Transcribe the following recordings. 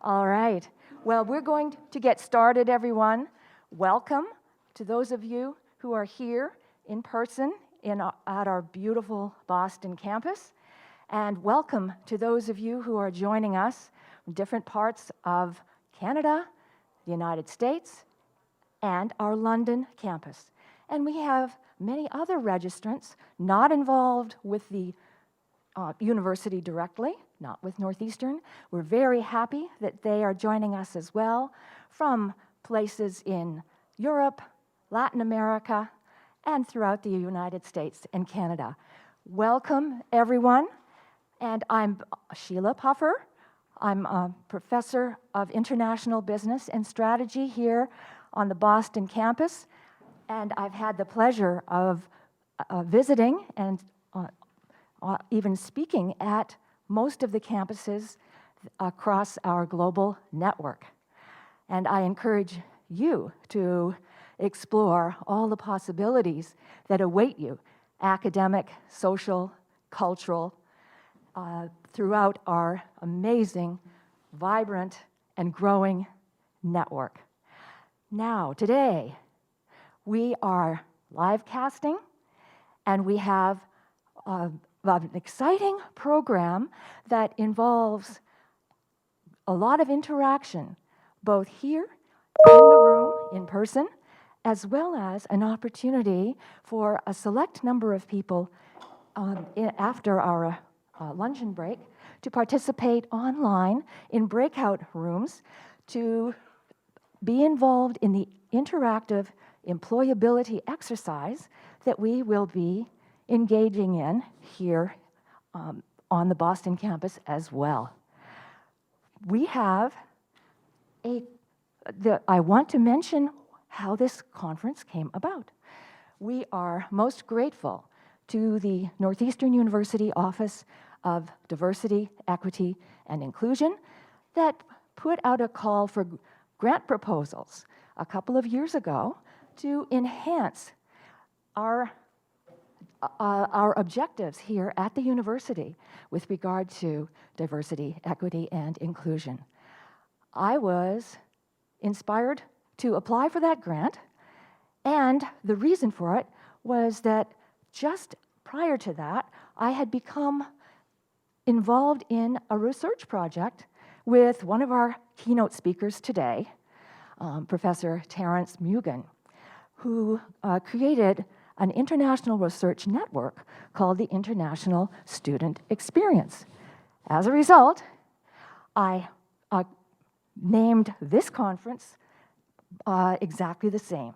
All right. Well, we're going to get started, everyone. Welcome to those of you who are here in person at our beautiful Boston campus. And welcome to those of you who are joining us from different parts of Canada, the United States, and our London campus. And we have many other registrants not involved with the university directly, not with Northeastern. We're very happy that they are joining us as well from places in Europe, Latin America, and throughout the United States and Canada. Welcome, everyone. And I'm Sheila Puffer. I'm a professor of international business and strategy here on the Boston campus. And I've had the pleasure of visiting and even speaking at most of the campuses across our global network. And I encourage you to explore all the possibilities that await you, academic, social, cultural, throughout our amazing, vibrant, and growing network. Now, today, we are live casting, and we have an exciting program that involves a lot of interaction, both here in the room, in person, as well as an opportunity for a select number of people after our luncheon break to participate online in breakout rooms to be involved in the interactive employability exercise that we will be engaging in here on the Boston campus as well. We have I want to mention how this conference came about. We are most grateful to the Northeastern University Office of Diversity, Equity, and Inclusion that put out a call for grant proposals a couple of years ago to enhance our objectives here at the university with regard to diversity, equity, and inclusion. I was inspired to apply for that grant, and the reason for it was that just prior to that, I had become involved in a research project with one of our keynote speakers today, Professor Terence Mugen, who created an international research network called the International Student Experience. As a result, I named this conference exactly the same,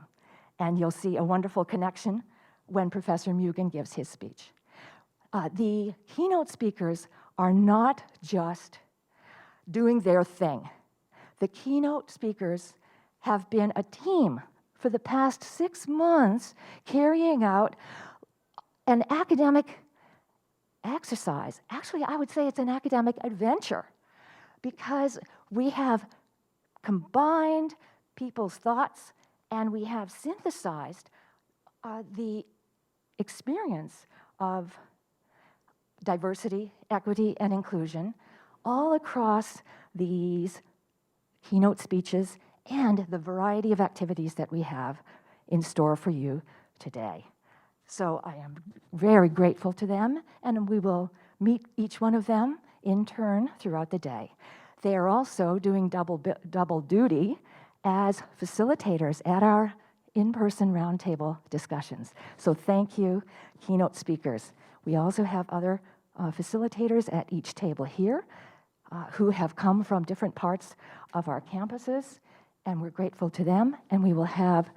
and you'll see a wonderful connection when Professor Mugen gives his speech. The keynote speakers are not just doing their thing. The keynote speakers have been a team for the past 6 months carrying out an academic exercise. Actually, I would say it's an academic adventure because we have combined people's thoughts and we have synthesized the experience of diversity, equity, and inclusion all across these keynote speeches and the variety of activities that we have in store for you today. So I am very grateful to them, and we will meet each one of them in turn throughout the day. They are also doing double duty as facilitators at our in-person roundtable discussions. So thank you, keynote speakers. We also have other facilitators at each table here who have come from different parts of our campuses, and we're grateful to them, and we will have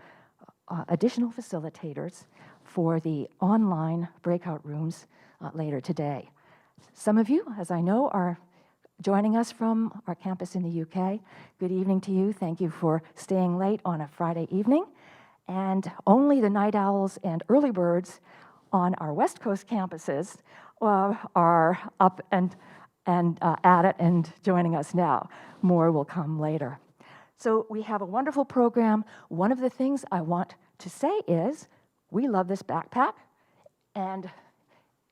additional facilitators for the online breakout rooms later today. Some of you, as I know, are joining us from our campus in the UK. Good evening to you. Thank you for staying late on a Friday evening. And only the night owls and early birds on our West Coast campuses are up and at it and joining us now. More will come later. So we have a wonderful program. One of the things I want to say is we love this backpack, and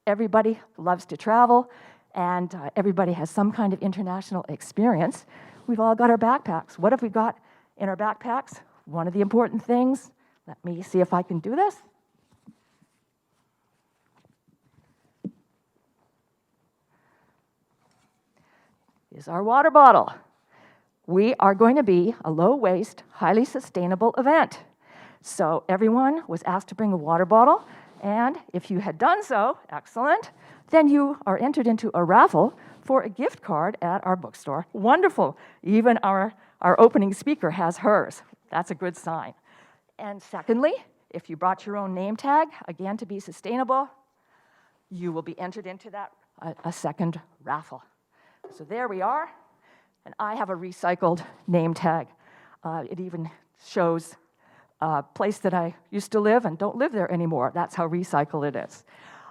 everybody loves to travel, and everybody has some kind of international experience we've all got our backpacks. What have we got in our backpacks? One of the important things, let me see if I can do this. Is our water bottle. We are going to be a low-waste, highly sustainable event. So everyone was asked to bring a water bottle, and if you had done so, excellent, then you are entered into a raffle for a gift card at our bookstore. Wonderful. Even our opening speaker has hers. That's a good sign. And secondly, if you brought your own name tag, again, to be sustainable, you will be entered into that a second raffle. So there we are, and I have a recycled name tag. It even shows a place that I used to live and don't live there anymore. That's how recycled it is.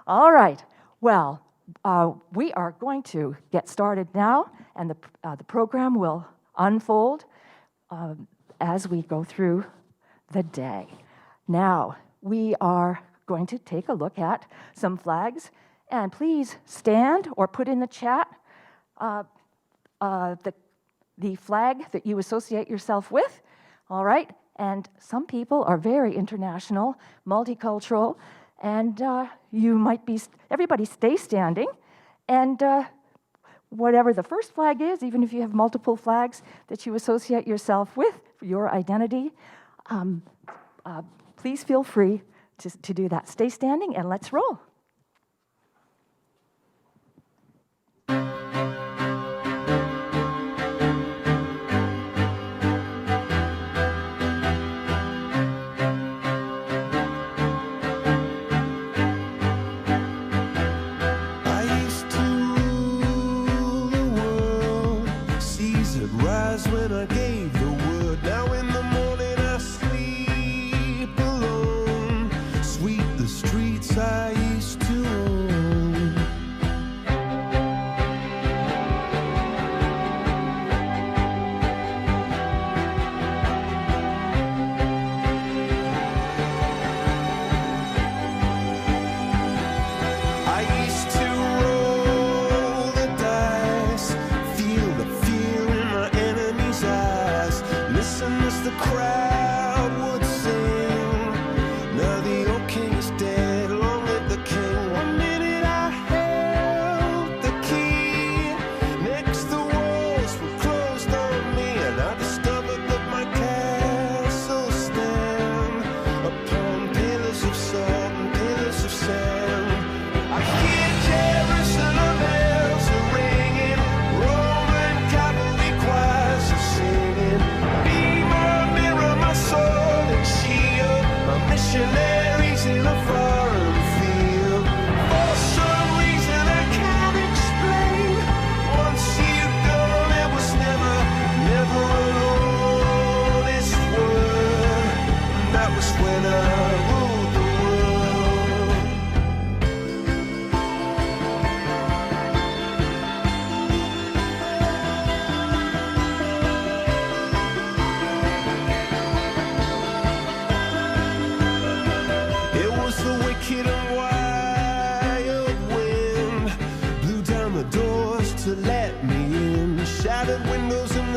All right, well, we are going to get started now, and the program will unfold as we go through the day. Now, we are going to take a look at some flags, and please stand or put in the chat the flag that you associate yourself with, all right? And some people are very international, multicultural, and you might be, everybody stay standing, and whatever the first flag is, even if you have multiple flags that you associate yourself with, your identity, please feel free to do that. Stay standing and let's roll.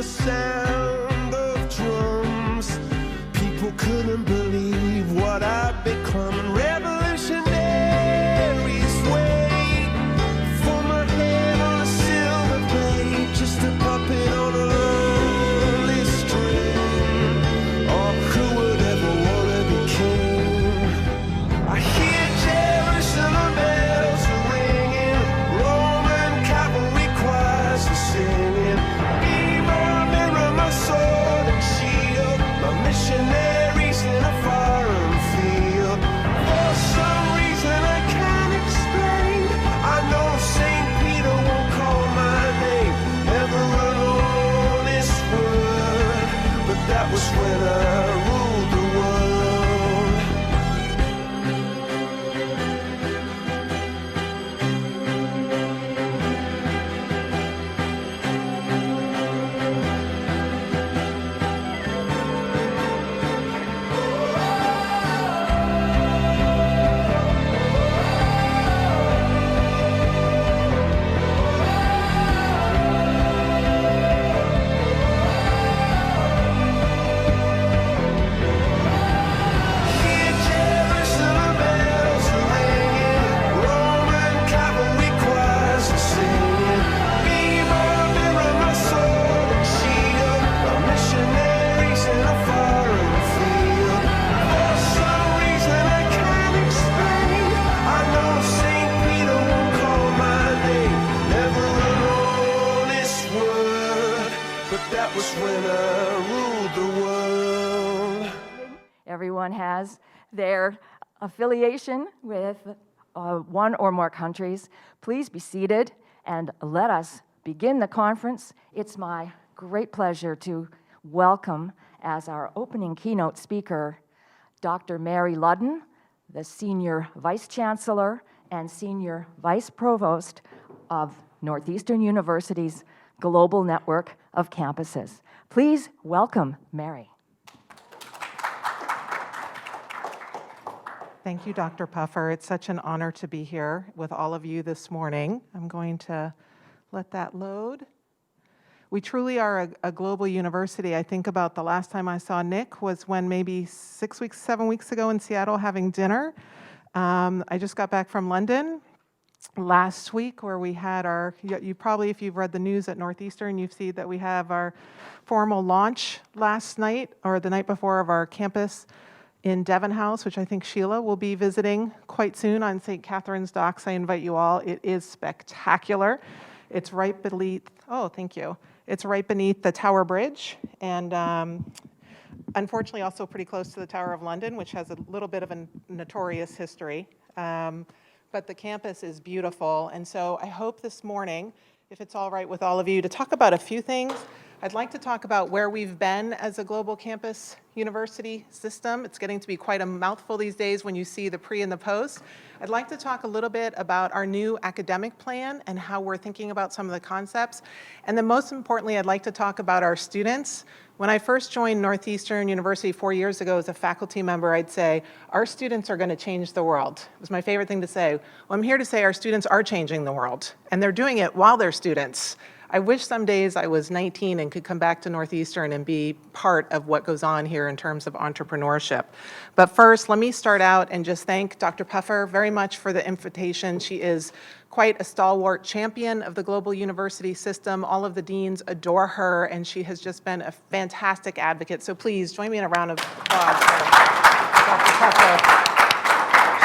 Sound of drums, people couldn't believe what I'd become. Revolutionaries wait for my head on a silver plate, just a puppet on a lonely string. Oh, who would ever want to be king? I hear Jerusalem bells are ringing, Roman cavalry choirs are singing. Sword and shield, my missionaries in a everyone has their affiliation with one or more countries. Please be seated and let us begin the conference. It's my great pleasure to welcome as our opening keynote speaker, Dr. Mary Ludden, the Senior Vice Chancellor and Senior Vice Provost of Northeastern University's Global Network of Campuses. Please welcome Mary. Thank you, Dr. Puffer. It's such an honor to be here with all of you this morning. I'm going to let that load. We truly are a global university. I think about the last time I saw Nick was when maybe 7 weeks ago in Seattle having dinner. I just got back from London last week where we had you probably, if you've read the news at Northeastern, you've seen that we have our formal launch last night or the night before of our campus in Devon House, which I think Sheila will be visiting quite soon on St. Catherine's Docks. I invite you all. It is spectacular. It's right beneath, thank you. It's right beneath the Tower Bridge and unfortunately also pretty close to the Tower of London, which has a little bit of a notorious history. But the campus is beautiful. And so I hope this morning, if it's all right with all of you, to talk about a few things. I'd like to talk about where we've been as a global campus university system. It's getting to be quite a mouthful these days when you see the pre and the post. I'd like to talk a little bit about our new academic plan and how we're thinking about some of the concepts. And then most importantly, I'd like to talk about our students. When I first joined Northeastern University 4 years ago as a faculty member, I'd say, our students are going to change the world. It was my favorite thing to say. Well, I'm here to say our students are changing the world, and they're doing it while they're students. I wish some days I was 19 and could come back to Northeastern and be part of what goes on here in terms of entrepreneurship. But first, let me start out and just thank Dr. Puffer very much for the invitation. She is quite a stalwart champion of the global university system. All of the deans adore her, and she has just been a fantastic advocate. So please join me in a round of applause for Dr. Puffer.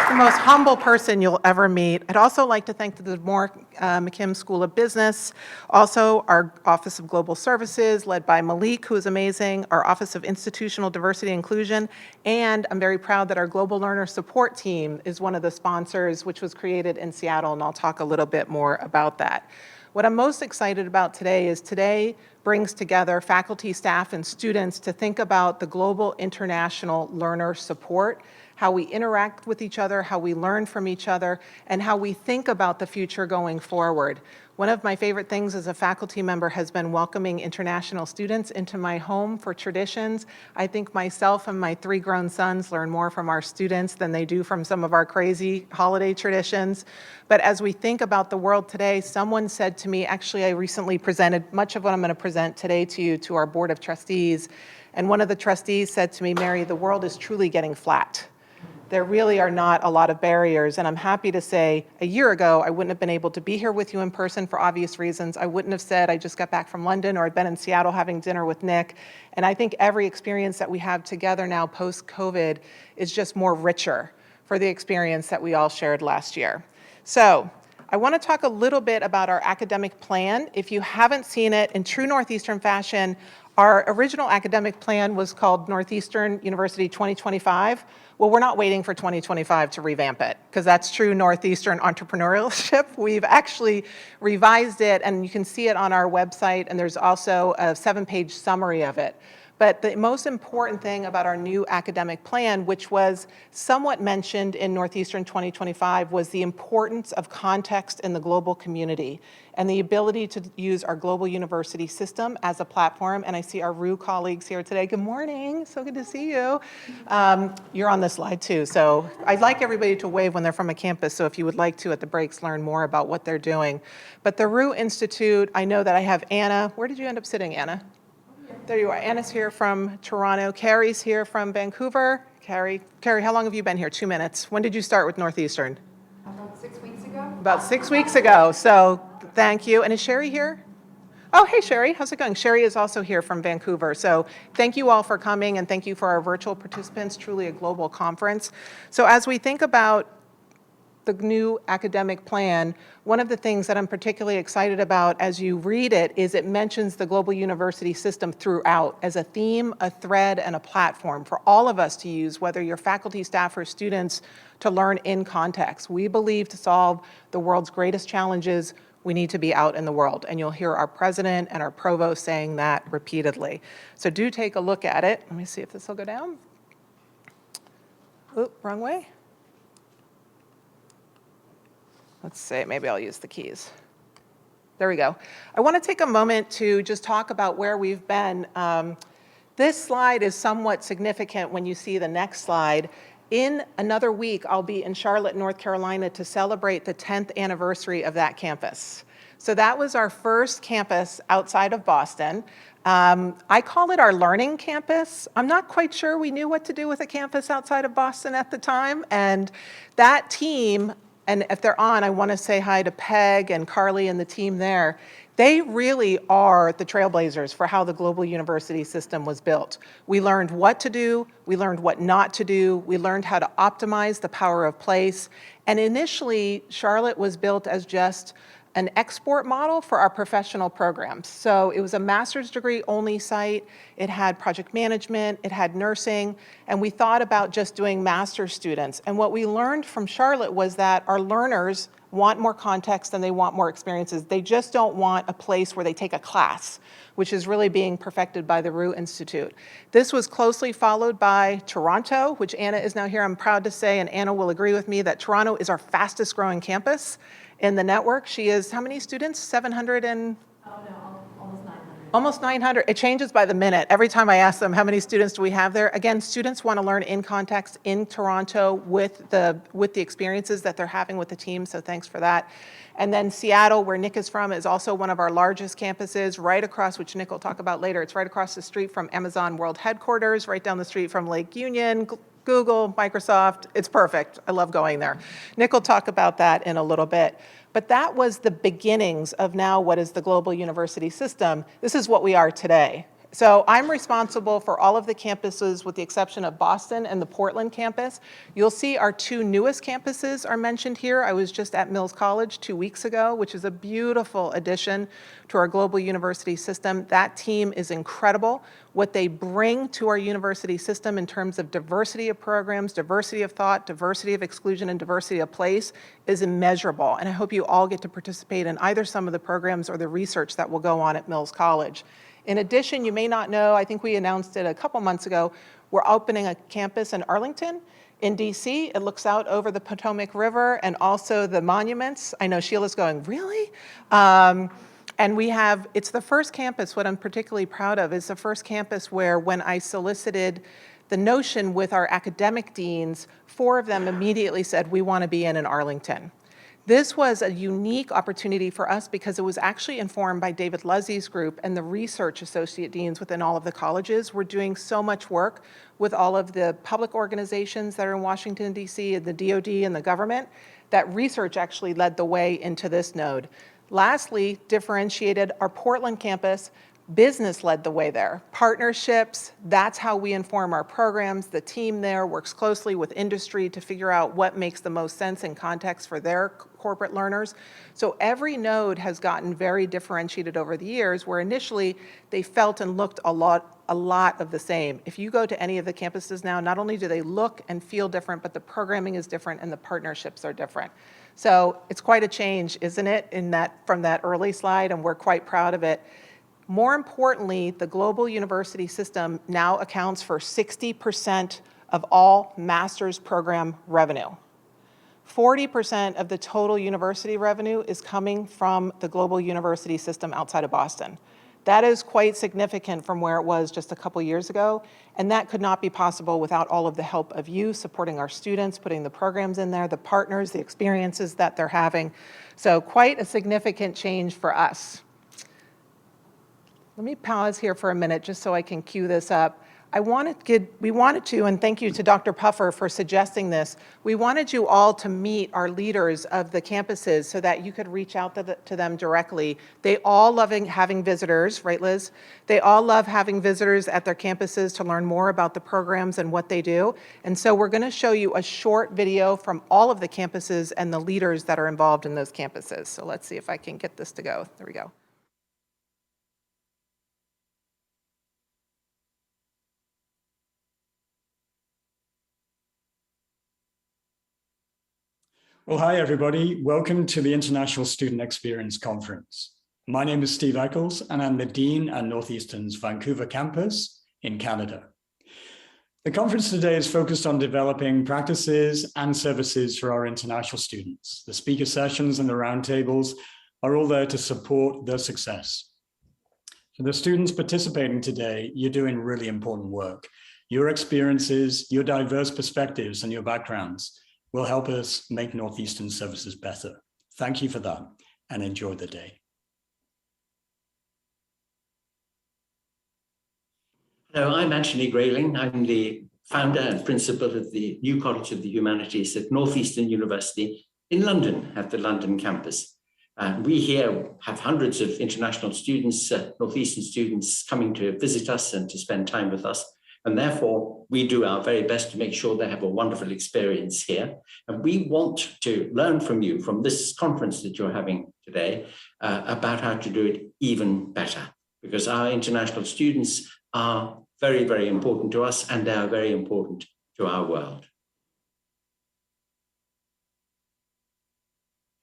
The most humble person you'll ever meet. I'd also like to thank the Moore McKim School of Business, also our Office of Global Services, led by Malik, who is amazing, our Office of Institutional Diversity and Inclusion, and I'm very proud that our Global Learner Support Team is one of the sponsors, which was created in Seattle, and I'll talk a little bit more about that. What I'm most excited about today brings together faculty, staff, and students to think about the global international learner support, how we interact with each other, how we learn from each other, and how we think about the future going forward. One of my favorite things as a faculty member has been welcoming international students into my home for traditions. I think myself and my 3 grown sons learn more from our students than they do from some of our crazy holiday traditions. But as we think about the world today, someone said to me, actually I recently presented much of what I'm going to present today to you to our Board of Trustees, and one of the trustees said to me, Mary, the world is truly getting flat. There really are not a lot of barriers, and I'm happy to say a year ago I wouldn't have been able to be here with you in person for obvious reasons. I wouldn't have said I just got back from London or I'd been in Seattle having dinner with Nick, and I think every experience that we have together now post-COVID is just more richer for the experience that we all shared last year. So I want to talk a little bit about our academic plan. If you haven't seen it, in true Northeastern fashion, our original academic plan was called Northeastern University 2025. Well, we're not waiting for 2025 to revamp it, because that's true Northeastern entrepreneurship. We've actually revised it, and you can see it on our website, and there's also a 7-page summary of it. But the most important thing about our new academic plan, which was somewhat mentioned in Northeastern 2025, was the importance of context in the global community and the ability to use our global university system as a platform. And I see our RU colleagues here today. Good morning, so good to see you. You're on the slide too, so I'd like everybody to wave when they're from a campus, so if you would like to at the breaks learn more about what they're doing. But the RU Institute, I know that I have Anna. Where did you end up sitting, Anna? There you are. Anna's here from Toronto. Carrie's here from Vancouver. Carrie, how long have you been here? 2 minutes. When did you start with Northeastern? About 6 weeks ago. About 6 weeks ago. So thank you. And is Sherry here? Oh, hey, Sherry. How's it going? Sherry is also here from Vancouver. So thank you all for coming, and thank you for our virtual participants. Truly a global conference. So as we think about the new academic plan, one of the things that I'm particularly excited about as you read it is it mentions the global university system throughout as a theme, a thread, and a platform for all of us to use, whether you're faculty, staff, or students, to learn in context. We believe to solve the world's greatest challenges, we need to be out in the world. And you'll hear our president and our provost saying that repeatedly. So do take a look at it. Let me see if this will go down. Oop, wrong way. Let's see, maybe I'll use the keys. There we go. I want to take a moment to just talk about where we've been. This slide is somewhat significant when you see the next slide. In another week, I'll be in Charlotte, North Carolina to celebrate the 10th anniversary of that campus. So that was our first campus outside of Boston. I call it our learning campus. I'm not quite sure we knew what to do with a campus outside of Boston at the time. And that team, and if they're on, I want to say hi to Peg and Carly and the team there. They really are the trailblazers for how the global university system was built. We learned what to do, we learned what not to do, we learned how to optimize the power of place. And initially, Charlotte was built as just an export model for our professional programs. So it was a master's degree only site. It had project management, it had nursing, and we thought about just doing master's students. And what we learned from Charlotte was that our learners want more context and they want more experiences. They just don't want a place where they take a class, which is really being perfected by the Roux Institute. This was closely followed by Toronto, which Anna is now here. I'm proud to say, and Anna will agree with me, that Toronto is our fastest growing campus in the network. She is, how many students? 700 and? Oh, no, almost 900. Almost 900. It changes by the minute. Every time I ask them, how many students do we have there? Again, students want to learn in context in Toronto with the experiences that they're having with the team, so thanks for that. And then Seattle, where Nick is from, is also one of our largest campuses, right across, which Nick will talk about later. It's right across the street from Amazon World Headquarters, right down the street from Lake Union, Google, Microsoft. It's perfect. I love going there. Nick will talk about that in a little bit. But that was the beginnings of now what is the global university system. This is what we are today. So I'm responsible for all of the campuses with the exception of Boston and the Portland campus. You'll see our two newest campuses are mentioned here. I was just at Mills College 2 weeks ago, which is a beautiful addition to our global university system. That team is incredible. What they bring to our university system in terms of diversity of programs, diversity of thought, diversity of exclusion, and diversity of place is immeasurable. And I hope you all get to participate in either some of the programs or the research that will go on at Mills College. In addition, you may not know, I think we announced it a couple months ago, we're opening a campus in Arlington in DC. It looks out over the Potomac River and also the monuments. I know Sheila's going, really? And we have, it's the first campus, what I'm particularly proud of, is the first campus where when I solicited the notion with our academic deans, 4 of them immediately said, we want to be in Arlington. This was a unique opportunity for us because it was actually informed by David Luzzi's group and the research associate deans within all of the colleges. We're doing so much work with all of the public organizations that are in Washington, D.C., and the DoD and the government, that research actually led the way into this node. Lastly, differentiated our Portland campus. Business led the way there. Partnerships, that's how we inform our programs. The team there works closely with industry to figure out what makes the most sense in context for their corporate learners. So every node has gotten very differentiated over the years, where initially they felt and looked a lot of the same. If you go to any of the campuses now, not only do they look and feel different, but the programming is different and the partnerships are different. So it's quite a change, isn't it, from that early slide, and we're quite proud of it. More importantly, the global university system now accounts for 60% of all master's program revenue. 40% of the total university revenue is coming from the global university system outside of Boston. That is quite significant from where it was just a couple years ago, and that could not be possible without all of the help of you supporting our students, putting the programs in there, the partners, the experiences that they're having. So quite a significant change for us. Let me pause here for a minute just so I can cue this up. we wanted to, and thank you to Dr. Puffer for suggesting this, we wanted you all to meet our leaders of the campuses so that you could reach out to them directly. They all love having visitors, right, Liz? They all love having visitors at their campuses to learn more about the programs and what they do. And so we're going to show you a short video from all of the campuses and the leaders that are involved in those campuses. So let's see if I can get this to go. There we go. Well, hi, everybody. Welcome to the International Student Experience Conference. My name is Steve Eccles, and I'm the Dean at Northeastern's Vancouver campus in Canada. The conference today is focused on developing practices and services for our international students. The speaker sessions and the roundtables are all there to support their success. For the students participating today, you're doing really important work. Your experiences, your diverse perspectives, and your backgrounds will help us make Northeastern services better. Thank you for that, and enjoy the day. Hello, I'm Anthony Grayling. I'm the founder and principal of the New College of the Humanities at Northeastern University in London, at the London campus. We here have hundreds of international students, Northeastern students coming to visit us and to spend time with us. And therefore, we do our very best to make sure they have a wonderful experience here. And we want to learn from you, from this conference that you're having today, about how to do it even better. Because our international students are very, very important to us, and they are very important to our world.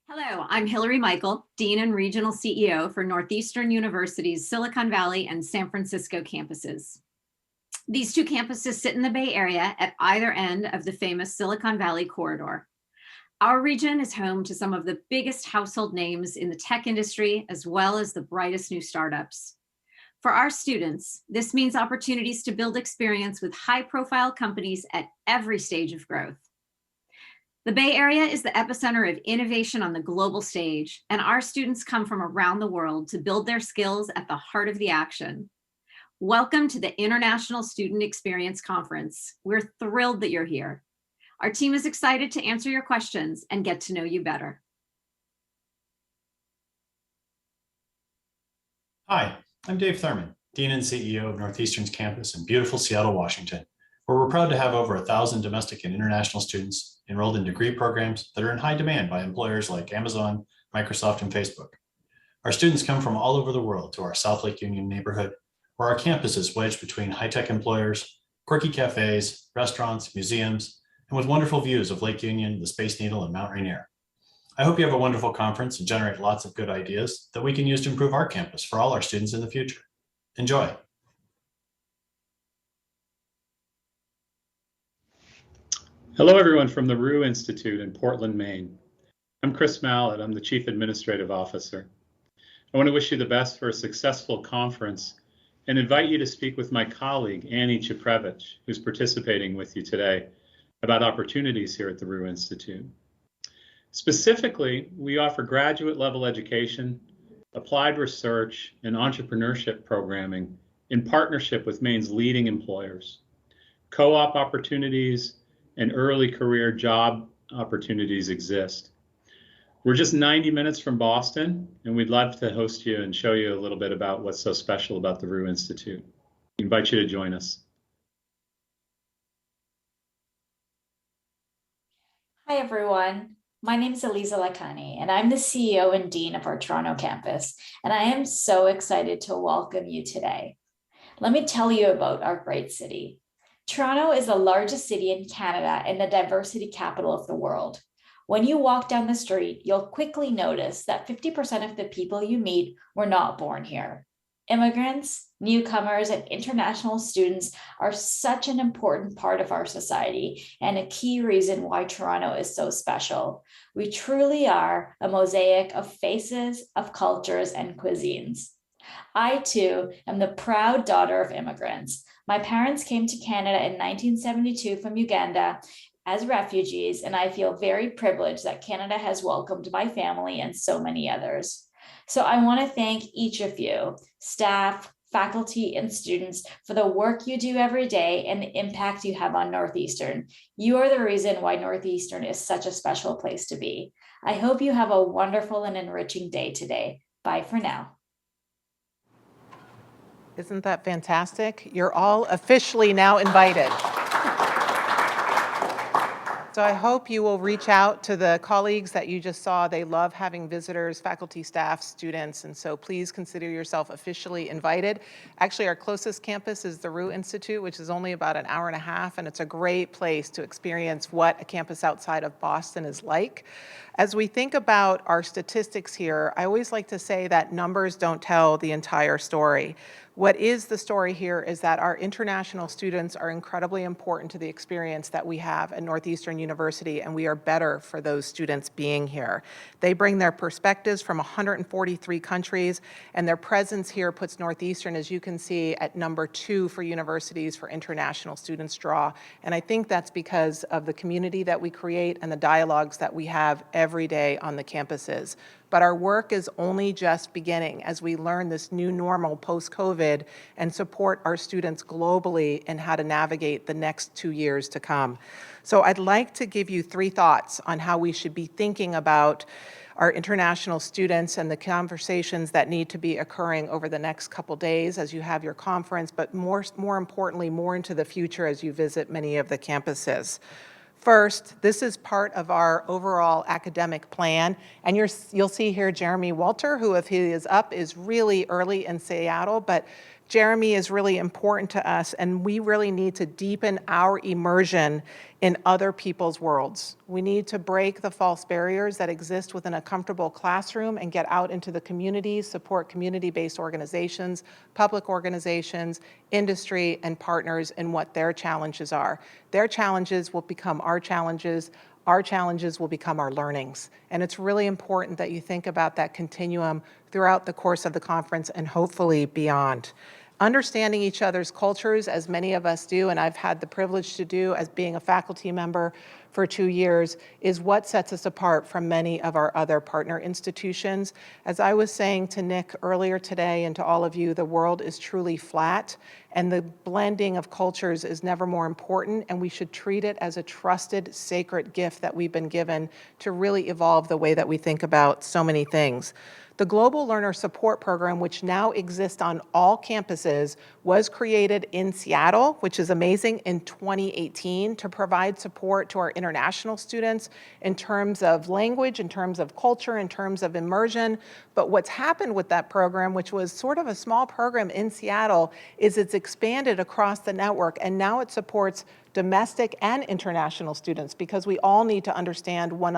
Hello, I'm Hillary Michael, Dean and Regional CEO for Northeastern University's Silicon Valley and San Francisco campuses. These two campuses sit in the Bay Area at either end of the famous Silicon Valley corridor. Our region is home to some of the biggest household names in the tech industry, as well as the brightest new startups. For our students, this means opportunities to build experience with high-profile companies at every stage of growth. The Bay Area is the epicenter of innovation on the global stage, and our students come from around the world to build their skills at the heart of the action. Welcome to the International Student Experience Conference. We're thrilled that you're here. Our team is excited to answer your questions and get to know you better. Hi, I'm Dave Thurman, Dean and CEO of Northeastern's campus in beautiful Seattle, Washington, where we're proud to have over 1,000 domestic and international students enrolled in degree programs that are in high demand by employers like Amazon, Microsoft, and Facebook. Our students come from all over the world to our South Lake Union neighborhood, where our campus is wedged between high-tech employers, quirky cafes, restaurants, museums, and with wonderful views of Lake Union, the Space Needle, and Mount Rainier. I hope you have a wonderful conference and generate lots of good ideas that we can use to improve our campus for all our students in the future. Enjoy. Hello, everyone from the Rue Institute in Portland, Maine. I'm Chris Mallett. I'm the Chief Administrative Officer. I want to wish you the best for a successful conference and invite you to speak with my colleague, Annie Chiprevich, who's participating with you today, about opportunities here at the Rue Institute. Specifically, we offer graduate level education, applied research, and entrepreneurship programming in partnership with Maine's leading employers. Co-op opportunities and early career job opportunities exist. We're just 90 minutes from Boston, and we'd love to host you and show you a little bit about what's so special about the Rue Institute. We invite you to join us. Hi, everyone. My name is Eliza Lacani, and I'm the CEO and Dean of our Toronto campus, and I am so excited to welcome you today. Let me tell you about our great city. Toronto is the largest city in Canada and the diversity capital of the world. When you walk down the street, you'll quickly notice that 50% of the people you meet were not born here. Immigrants, newcomers, and international students are such an important part of our society and a key reason why Toronto is so special. We truly are a mosaic of faces, of cultures, and cuisines. I, too, am the proud daughter of immigrants. My parents came to Canada in 1972 from Uganda as refugees, and I feel very privileged that Canada has welcomed my family and so many others. So I want to thank each of you, staff, faculty, and students for the work you do every day and the impact you have on Northeastern. You are the reason why Northeastern is such a special place to be. I hope you have a wonderful and enriching day today. Bye for now. Isn't that fantastic? You're all officially now invited. So I hope you will reach out to the colleagues that you just saw. They love having visitors, faculty, staff, students, and so please consider yourself officially invited. Actually, our closest campus is the Rue Institute, which is only about an hour and a half, and it's a great place to experience what a campus outside of Boston is like. As we think about our statistics here, I always like to say that numbers don't tell the entire story. What is the story here is that our international students are incredibly important to the experience that we have at Northeastern University, and we are better for those students being here. They bring their perspectives from 143 countries, and their presence here puts Northeastern, as you can see, at number 2 for universities for international students draw. And I think that's because of the community that we create and the dialogues that we have every day on the campuses. But our work is only just beginning as we learn this new normal post-COVID and support our students globally in how to navigate the next 2 years to come. So I'd like to give you 3 thoughts on how we should be thinking about our international students and the conversations that need to be occurring over the next couple days as you have your conference, but more importantly, more into the future as you visit many of the campuses. First, this is part of our overall academic plan, and you'll see here Jeremy Walter, who if he is up is really early in Seattle, but Jeremy is really important to us, and we really need to deepen our immersion in other people's worlds. We need to break the false barriers that exist within a comfortable classroom and get out into the communities, support community-based organizations, public organizations, industry, and partners in what their challenges are. Their challenges will become our challenges will become our learnings. And it's really important that you think about that continuum throughout the course of the conference and hopefully beyond. Understanding each other's cultures, as many of us do, and I've had the privilege to do as being a faculty member for 2 years, is what sets us apart from many of our other partner institutions. As I was saying to Nick earlier today and to all of you, the world is truly flat, and the blending of cultures is never more important, and we should treat it as a trusted, sacred gift that we've been given to really evolve the way that we think about so many things. The Global Learner Support Program, which now exists on all campuses, was created in Seattle, which is amazing, in 2018 to provide support to our international students in terms of language, in terms of culture, in terms of immersion. But what's happened with that program, which was sort of a small program in Seattle, is it's expanded across the network, and now it supports domestic and international students because we all need to understand one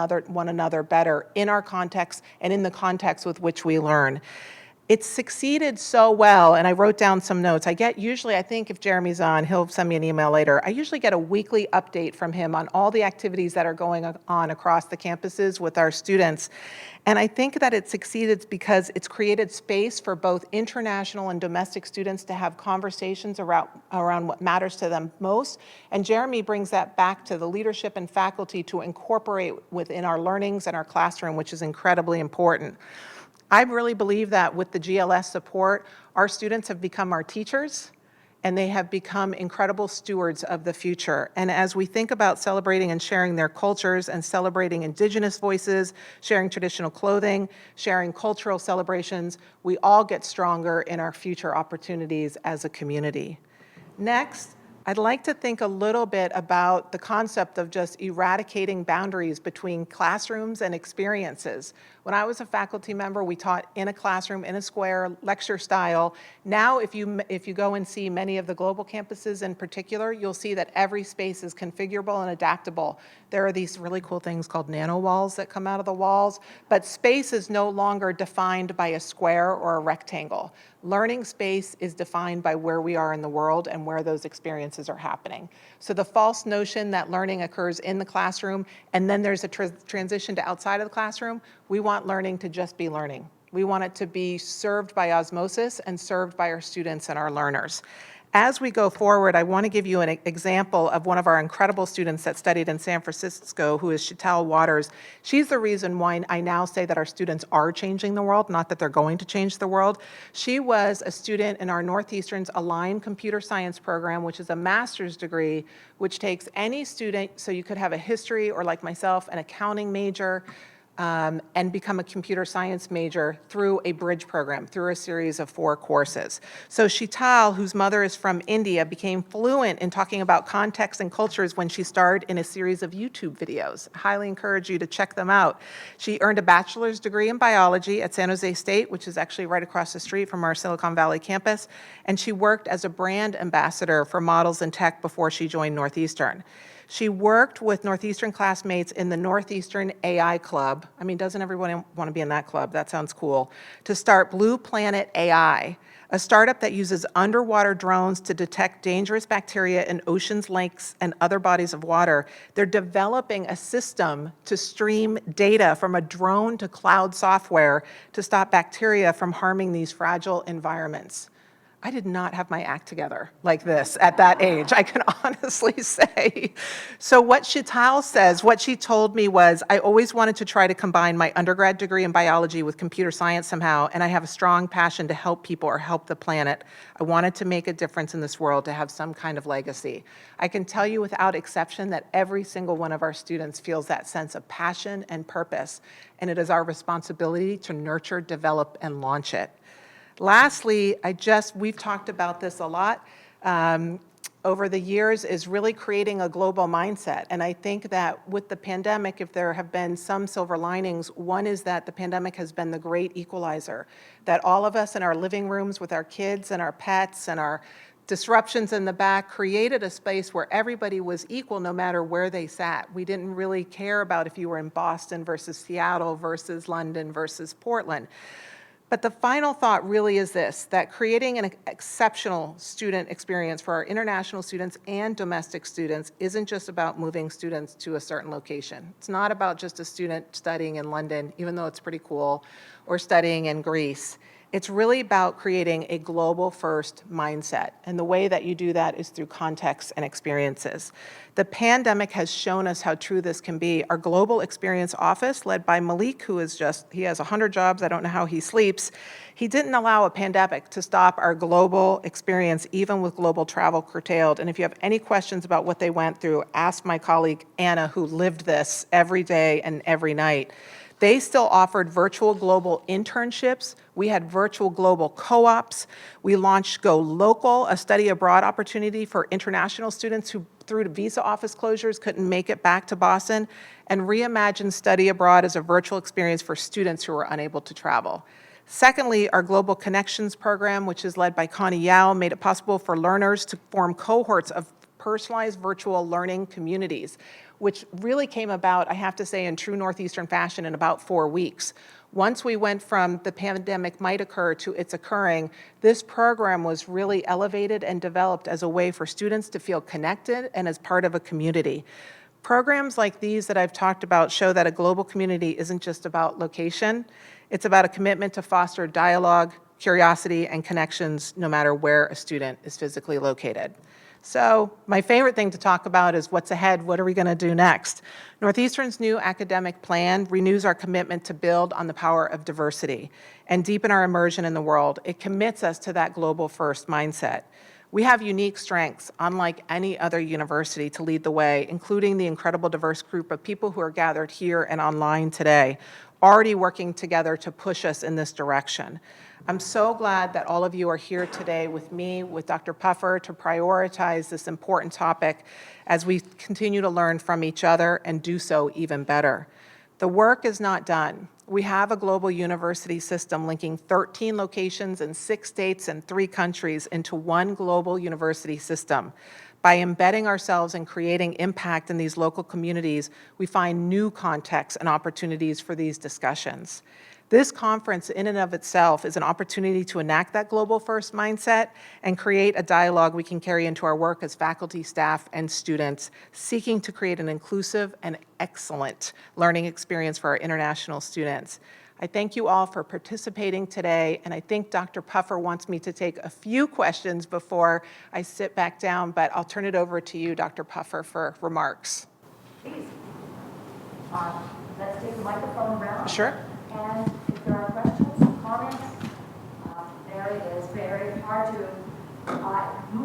another better in our context and in the context with which we learn. It's succeeded so well, and I wrote down some notes. I think if Jeremy's on, he'll send me an email later. I usually get a weekly update from him on all the activities that are going on across the campuses with our students. And I think that it succeeded because it's created space for both international and domestic students to have conversations around what matters to them most. And Jeremy brings that back to the leadership and faculty to incorporate within our learnings and our classroom, which is incredibly important. I really believe that with the GLS support, our students have become our teachers, and they have become incredible stewards of the future. And as we think about celebrating and sharing their cultures and celebrating Indigenous voices, sharing traditional clothing, sharing cultural celebrations, we all get stronger in our future opportunities as a community. Next, I'd like to think a little bit about the concept of just eradicating boundaries between classrooms and experiences. When I was a faculty member, we taught in a classroom, in a square, lecture style. Now, if you go and see many of the global campuses in particular, you'll see that every space is configurable and adaptable. There are these really cool things called nano walls that come out of the walls, but space is no longer defined by a square or a rectangle. Learning space is defined by where we are in the world and where those experiences are happening. So the false notion that learning occurs in the classroom and then there's a transition to outside of the classroom, we want learning to just be learning. We want it to be served by osmosis and served by our students and our learners. As we go forward, I want to give you an example of one of our incredible students that studied in San Francisco, who is Chital Waters. She's the reason why I now say that our students are changing the world, not that they're going to change the world. She was a student in our Northeastern's Aligned Computer Science program, which is a master's degree, which takes any student, so you could have a history or, like myself, an accounting major, and become a computer science major through a bridge program, through a series of 4 courses. So Chital, whose mother is from India, became fluent in talking about contexts and cultures when she starred in a series of YouTube videos. I highly encourage you to check them out. She earned a bachelor's degree in biology at San Jose State, which is actually right across the street from our Silicon Valley campus, and she worked as a brand ambassador for Models in Tech before she joined Northeastern. She worked with Northeastern classmates in the Northeastern AI Club. I mean, doesn't everyone want to be in that club? That sounds cool. To start Blue Planet AI, a startup that uses underwater drones to detect dangerous bacteria in oceans, lakes, and other bodies of water. They're developing a system to stream data from a drone to cloud software to stop bacteria from harming these fragile environments. I did not have my act together like this at that age, I can honestly say. So what Chital says, what she told me was, I always wanted to try to combine my undergrad degree in biology with computer science somehow, and I have a strong passion to help people or help the planet. I wanted to make a difference in this world, to have some kind of legacy. I can tell you without exception that every single one of our students feels that sense of passion and purpose, and it is our responsibility to nurture, develop, and launch it. Lastly, we've talked about this a lot over the years, is really creating a global mindset. And I think that with the pandemic, if there have been some silver linings, one is that the pandemic has been the great equalizer, that all of us in our living rooms with our kids and our pets and our disruptions in the back created a space where everybody was equal no matter where they sat. We didn't really care about if you were in Boston versus Seattle versus London versus Portland. But the final thought really is this, that creating an exceptional student experience for our international students and domestic students isn't just about moving students to a certain location. It's not about just a student studying in London, even though it's pretty cool, or studying in Greece. It's really about creating a global first mindset. And the way that you do that is through context and experiences. The pandemic has shown us how true this can be. Our Global Experience Office, led by Malik, who is he has 100 jobs, I don't know how he sleeps. He didn't allow a pandemic to stop our global experience, even with global travel curtailed. And if you have any questions about what they went through, ask my colleague Anna, who lived this every day and every night. They still offered virtual global internships. We had virtual global co-ops. We launched Go Local, a study abroad opportunity for international students who, through visa office closures, couldn't make it back to Boston, and reimagined study abroad as a virtual experience for students who were unable to travel. Secondly, our Global Connections program, which is led by Connie Yao, made it possible for learners to form cohorts of personalized virtual learning communities, which really came about, I have to say, in true Northeastern fashion in about 4 weeks. Once we went from the pandemic might occur to it's occurring, this program was really elevated and developed as a way for students to feel connected and as part of a community. Programs like these that I've talked about show that a global community isn't just about location. It's about a commitment to foster dialogue, curiosity, and connections no matter where a student is physically located. So my favorite thing to talk about is what's ahead. What are we going to do next? Northeastern's new academic plan renews our commitment to build on the power of diversity and deepen our immersion in the world. It commits us to that global first mindset. We have unique strengths, unlike any other university, to lead the way, including the incredible diverse group of people who are gathered here and online today, already working together to push us in this direction. I'm so glad that all of you are here today with me, with Dr. Puffer, to prioritize this important topic as we continue to learn from each other and do so even better. The work is not done. We have a global university system linking 13 locations in 6 states and 3 countries into one global university system. By embedding ourselves and creating impact in these local communities, we find new contexts and opportunities for these discussions. This conference in and of itself is an opportunity to enact that global first mindset and create a dialogue we can carry into our work as faculty, staff, and students, seeking to create an inclusive and excellent learning experience for our international students. I thank you all for participating today, and I think Dr. Puffer wants me to take a few questions before I sit back down, but I'll turn it over to you, Dr. Puffer, for remarks. Please. Let's take the microphone around. Sure. And if there are questions, comments, Mary is very hard to,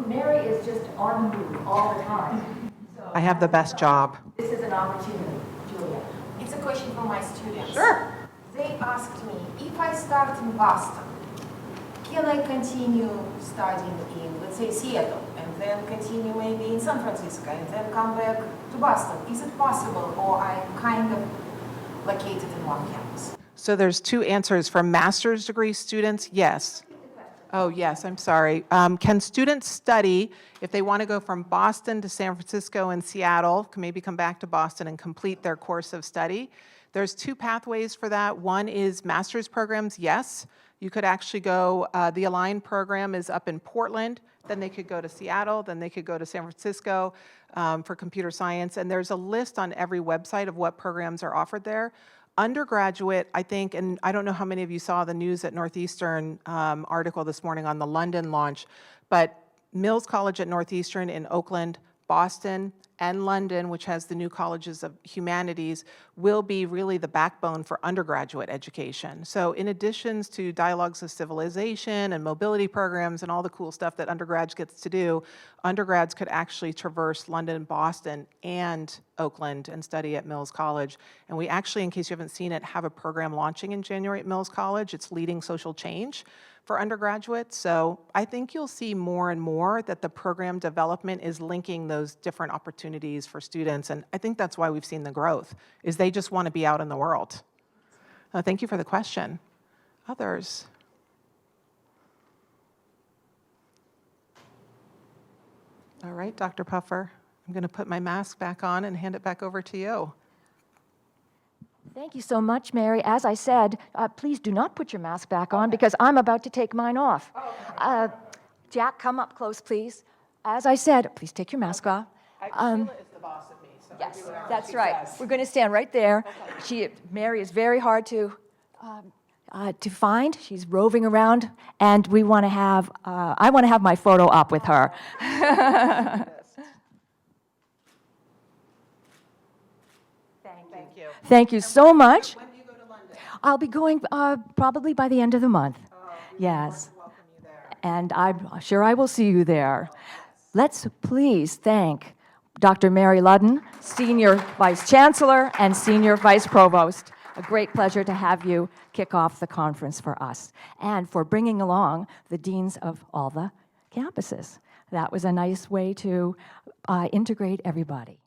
Mary is just on the move all the time. So I have the best job. This is an opportunity, Julia. It's a question for my students. Sure. They asked me, if I start in Boston, can I continue studying in, let's say, Seattle, and then continue maybe in San Francisco, and then come back to Boston? Is it possible, or I'm kind of located in one campus? So there's two answers. For master's degree students, yes. Oh, yes, I'm sorry. Can students study, if they want to go from Boston to San Francisco and Seattle, can maybe come back to Boston and complete their course of study? There's two pathways for that. One is master's programs, yes. You could actually go, the Align program is up in Portland, then they could go to Seattle, then they could go to San Francisco for computer science, and there's a list on every website of what programs are offered there. Undergraduate, I think, and I don't know how many of you saw the news at Northeastern article this morning on the London launch, but Mills College at Northeastern in Oakland, Boston, and London, which has the new colleges of humanities, will be really the backbone for undergraduate education. So in addition to dialogues of civilization and mobility programs and all the cool stuff that undergrads gets to do, undergrads could actually traverse London, Boston, and Oakland and study at Mills College. And we actually, in case you haven't seen it, have a program launching in January at Mills College. It's Leading Social Change for undergraduates. So I think you'll see more and more that the program development is linking those different opportunities for students. And I think that's why we've seen the growth, is they just want to be out in the world. Thank you for the question. Others? All right, Dr. Puffer, I'm going to put my mask back on and hand it back over to you. Thank you so much, Mary. As I said, please do not put your mask back on because I'm about to take mine off. Jack, come up close, please. As I said, please take your mask off. Sheila is the boss of me, so Yes, I do whatever that's she right. says. We're going to stand right there. Mary is very hard to find. She's roving around, and we want to have. I want to have my photo up with her. Thank you. Thank you so much. When do you go to London? I'll be going probably by the end of the month. Yes. Welcome you there. And I'm sure I will see you there. Let's please thank Dr. Mary Ludden, Senior Vice Chancellor and Senior Vice Provost. A great pleasure to have you kick off the conference for us and for bringing along the deans of all the campuses. That was a nice way to integrate everybody.